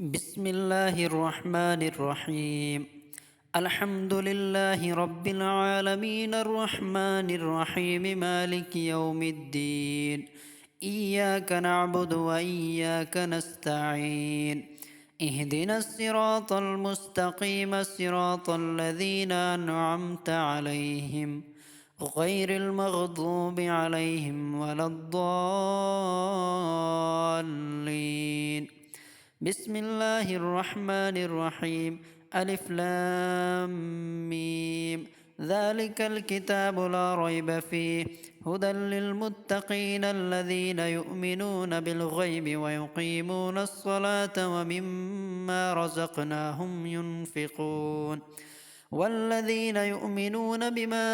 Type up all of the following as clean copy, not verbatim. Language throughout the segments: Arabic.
بسم الله الرحمن الرحيم. الحمد لله رب العالمين الرحمن الرحيم مالك يوم الدين. إياك نعبد وإياك نستعين. اهدنا الصراط المستقيم صراط الذين أنعمت عليهم غير المغضوب عليهم ولا الضالين. بسم الله الرحمن الرحيم. ألف لام ميم. ذلك الكتاب لا ريب فيه هدى للمتقين الذين يؤمنون بالغيب ويقيمون الصلاة ومما رزقناهم ينفقون والذين يؤمنون بما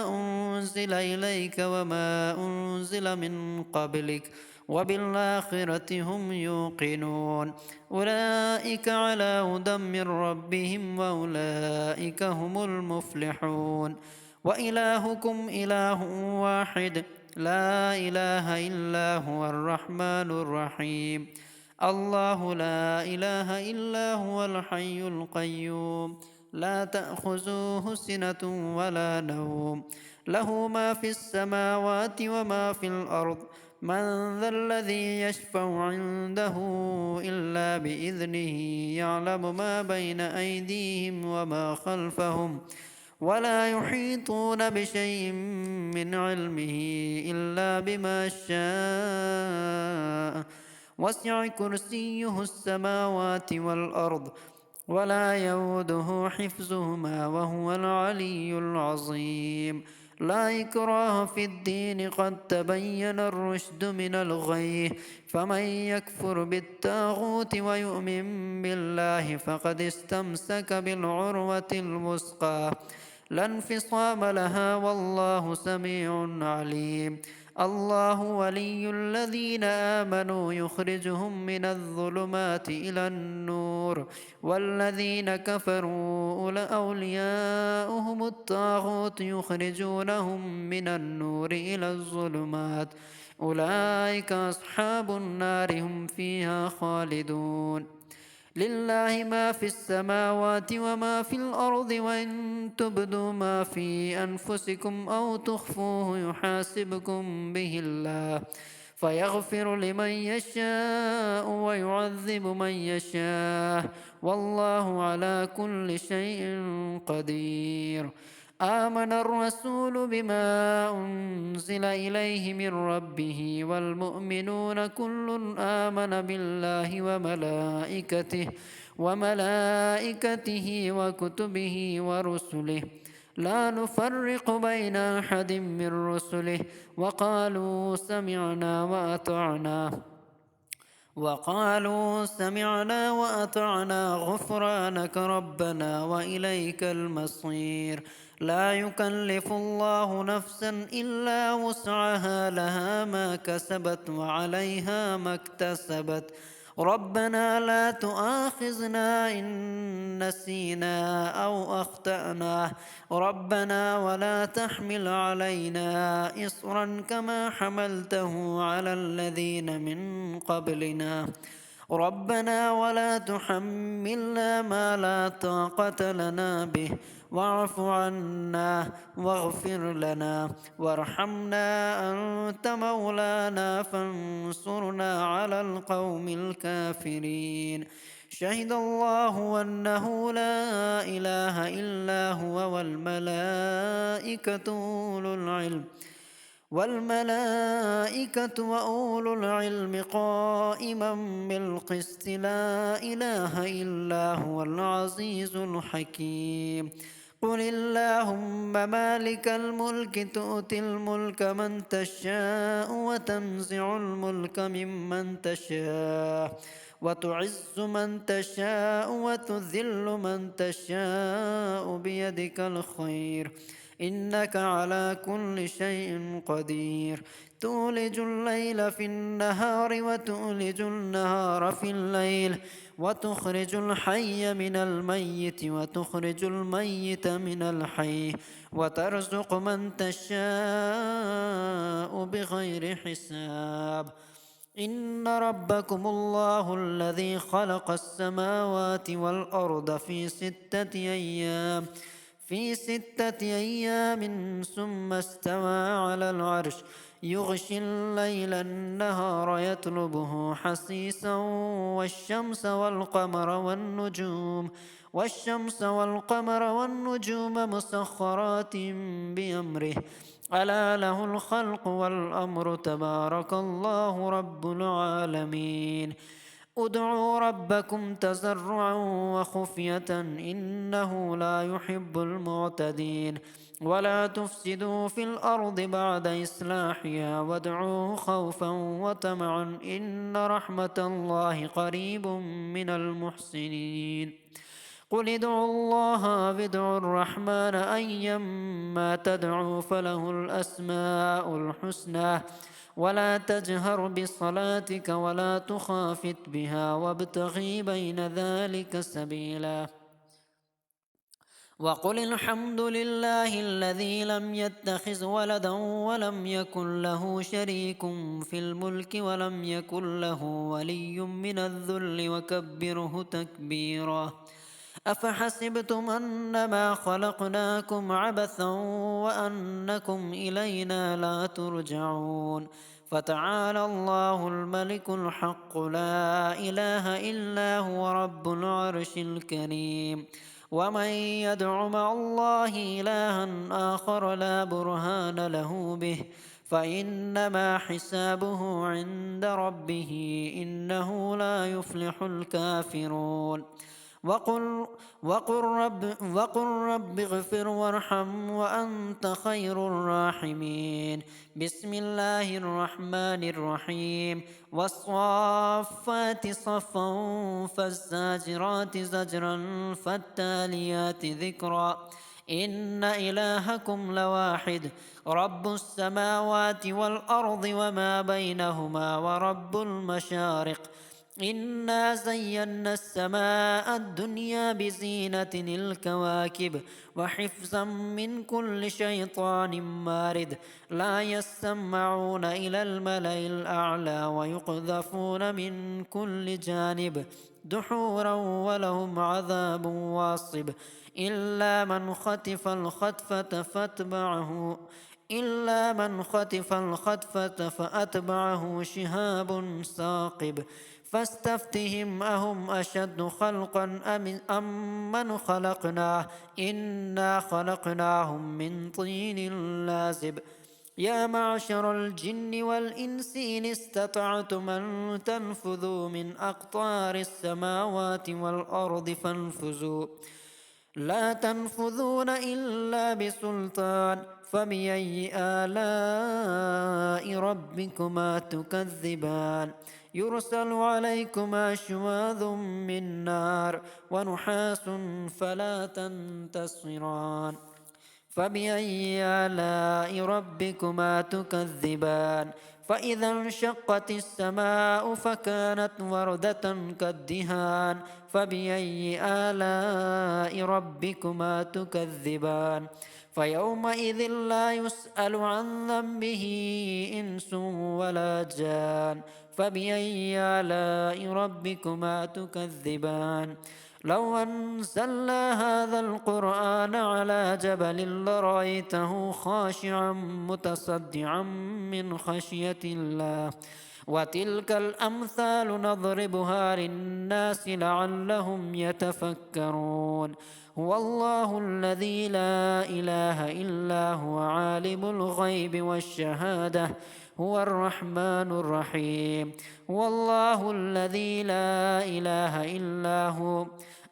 أنزل إليك وما أنزل من قبلك وبالآخرة هم يوقنون أولئك على هدى من ربهم وأولئك هم المفلحون. وإلهكم إله واحد لا إله إلا هو الرحمن الرحيم. الله لا إله إلا هو الحي القيوم لا تأخذه سنة ولا نوم له ما في السماوات وما في الأرض من ذا الذي يشفع عنده إلا بإذنه يعلم ما بين أيديهم وما خلفهم ولا يحيطون بشيء من علمه إلا بما شاء وسع كرسيه السماوات والأرض ولا يؤوده حفظهما وهو العلي العظيم. لا إكراه في الدين قد تبين الرشد من الغي فمن يكفر بالطاغوت ويؤمن بالله فقد استمسك بالعروة الوثقى لا انفصام لها والله سميع عليم. الله ولي الذين آمنوا يخرجهم من الظلمات إلى النور والذين كفروا أولياؤهم الطاغوت يخرجونهم من النور إلى الظلمات أولئك أصحاب النار هم فيها خالدون. لله ما في السماوات وما في الأرض وإن تبدوا ما في أنفسكم أو تخفوه يحاسبكم به الله فيغفر لمن يشاء ويعذب من يشاء والله على كل شيء قدير. آمن الرسول بما أنزل إليه من ربه والمؤمنون كل آمن بالله وملائكته وكتبه ورسله لا نفرق بين أحد من رسله وقالوا سمعنا وأطعنا غفرانك ربنا وإليك المصير. لا يكلف الله نفسا إلا وسعها لها ما كسبت وعليها ما اكتسبت ربنا لا تؤاخذنا إن نسينا أو أخطأنا ربنا ولا تحمل علينا إصرا كما حملته على الذين من قبلنا ربنا ولا تحملنا ما لا طاقة لنا به واعف عنا واغفر لنا وارحمنا أنت مولانا فانصرنا على القوم الكافرين. شهد الله أنه لا إله إلا هو والملائكة وأولو العلم قائما بالقسط لا إله إلا هو العزيز الحكيم. قل اللهم مالك الملك تؤتي الملك من تشاء وتنزع الملك ممن تشاء وتعز من تشاء وتذل من تشاء بيدك الخير إنك على كل شيء قدير. تولج الليل في النهار وتولج النهار في الليل وتخرج الحي من الميت وتخرج الميت من الحي وترزق من تشاء بغير حساب. إن ربكم الله الذي خلق السماوات والأرض في ستة أيام ثم استوى على العرش يغشي الليل النهار يطلبه حثيثا والشمس والقمر والنجوم مسخرات بأمره ألا له الخلق والأمر تبارك الله رب العالمين ادعوا ربكم تضرعا وخفية إنه لا يحب المعتدين ولا تفسدوا في الأرض بعد إصلاحها وادعوه خوفا وطمعا إن رحمة الله قريب من المحسنين قل ادعوا الله وادعوا الرحمن أيما تدعوا فله الأسماء الحسنى ولا تجهر بصلاتك ولا تخافت بها وابتغي بين ذلك سبيلا وقل الحمد لله الذي لم يتخذ ولدا ولم يكن له شريك في الملك ولم يكن له ولي من الذل وكبره تكبيرا أفحسبتم أنما خلقناكم عبثا وأنكم إلينا لا ترجعون فتعالى الله الملك الحق لا إله إلا هو رب العرش الكريم ومن يدع مع الله إلها آخر لا برهان له به فإنما حسابه عند ربه إنه لا يفلح الكافرون وقل رب اغفر وارحم وأنت خير الراحمين بسم الله الرحمن الرحيم والصافات صفا فالزاجرات زجرا فالتاليات ذكرا إن إلهكم لواحد رب السماوات والأرض وما بينهما ورب المشارق إنا زينا السماء الدنيا بزينة الكواكب وحفظا من كل شيطان مارد لا يسمعون إلى الملأ الأعلى ويقذفون من كل جانب دحورا ولهم عذاب واصب إلا من خطف الخطفة فأتبعه شهاب ثاقب فاستفتهم أهم أشد خلقا أم من خلقناه إنا خلقناهم من طين لازب يا معشر الجن والإنس إن استطعتم أن تنفذوا من أقطار السماوات والأرض فانفذوا لا تنفذون إلا بسلطان فبأي آلاء ربكما تكذبان يرسل عليكما شواظ من نار ونحاس فلا تنتصران فبأي آلاء ربكما تكذبان فإذا انشقت السماء فكانت وردة كالدهان فبأي آلاء ربكما تكذبان فيومئذ لا يسأل عن ذنبه إنس ولا جان فبأي آلاء ربكما تكذبان لو أنزلنا هذا القرآن على جبل لرأيته خاشعا متصدعا من خشية الله وتلك الأمثال نضربها للناس لعلهم يتفكرون هو الله الذي لا إله إلا هو عالم الغيب والشهادة هو الرحمن الرحيم هو الله الذي لا إله إلا هو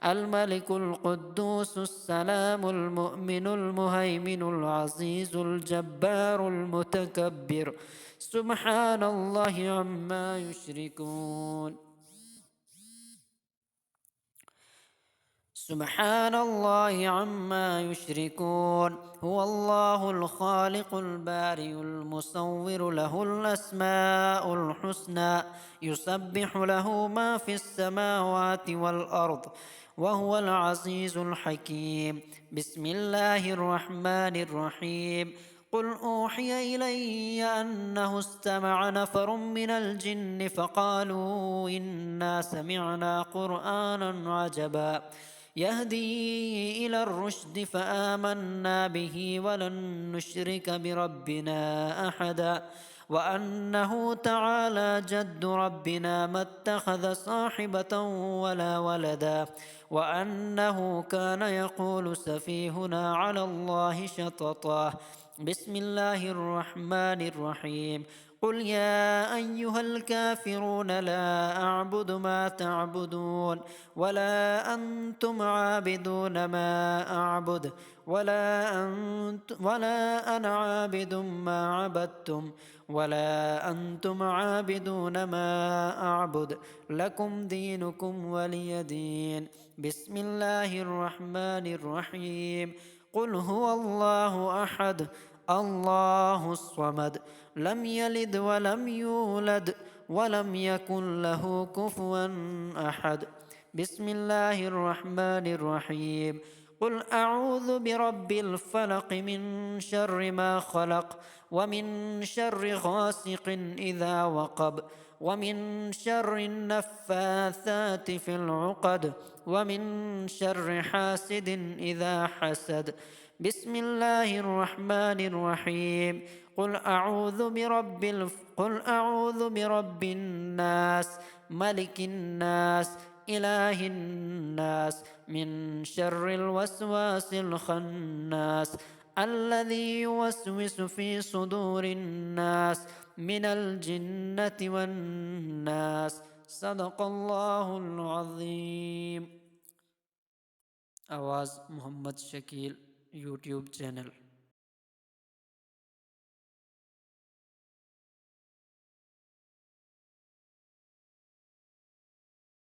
الملك القدوس السلام المؤمن المهيمن العزيز الجبار المتكبر سبحان الله عما يشركون سبحان الله عما يشركون هو الله الخالق البارئ المصور له الأسماء الحسنى يسبح له ما في السماوات والأرض وهو العزيز الحكيم بسم الله الرحمن الرحيم قل أوحي إلي أنه استمع نفر من الجن فقالوا إنا سمعنا قرآنا عجبا يهدي إلى الرشد فآمنا به ولن نشرك بربنا أحدا وأنه تعالى جد ربنا ما اتخذ صاحبة ولا ولدا وأنه كان يقول سفيهنا على الله شططا بسم الله الرحمن الرحيم قل يا أيها الكافرون لا أعبد ما تعبدون ولا أنتم عابدون ما أعبد ولا أنا عابد ما عبدتم ولا أنتم عابدون ما أعبد لكم دينكم ولي دين بسم الله الرحمن الرحيم قل هو الله أحد الله الصمد لم يلد ولم يولد ولم يكن له كفوا أحد بسم الله الرحمن الرحيم قل أعوذ برب الفلق من شر ما خلق ومن شر غاسق إذا وقب ومن شر النفاثات في العقد ومن شر حاسد إذا حسد بسم الله الرحمن الرحيم قل أعوذ برب الناس ملك الناس إله الناس من شر الوسواس الخناس الذي يوسوس في صدور الناس من الجنة والناس صدق الله العظيم. आवाज़ मोहम्मद Shakeel YouTube channel.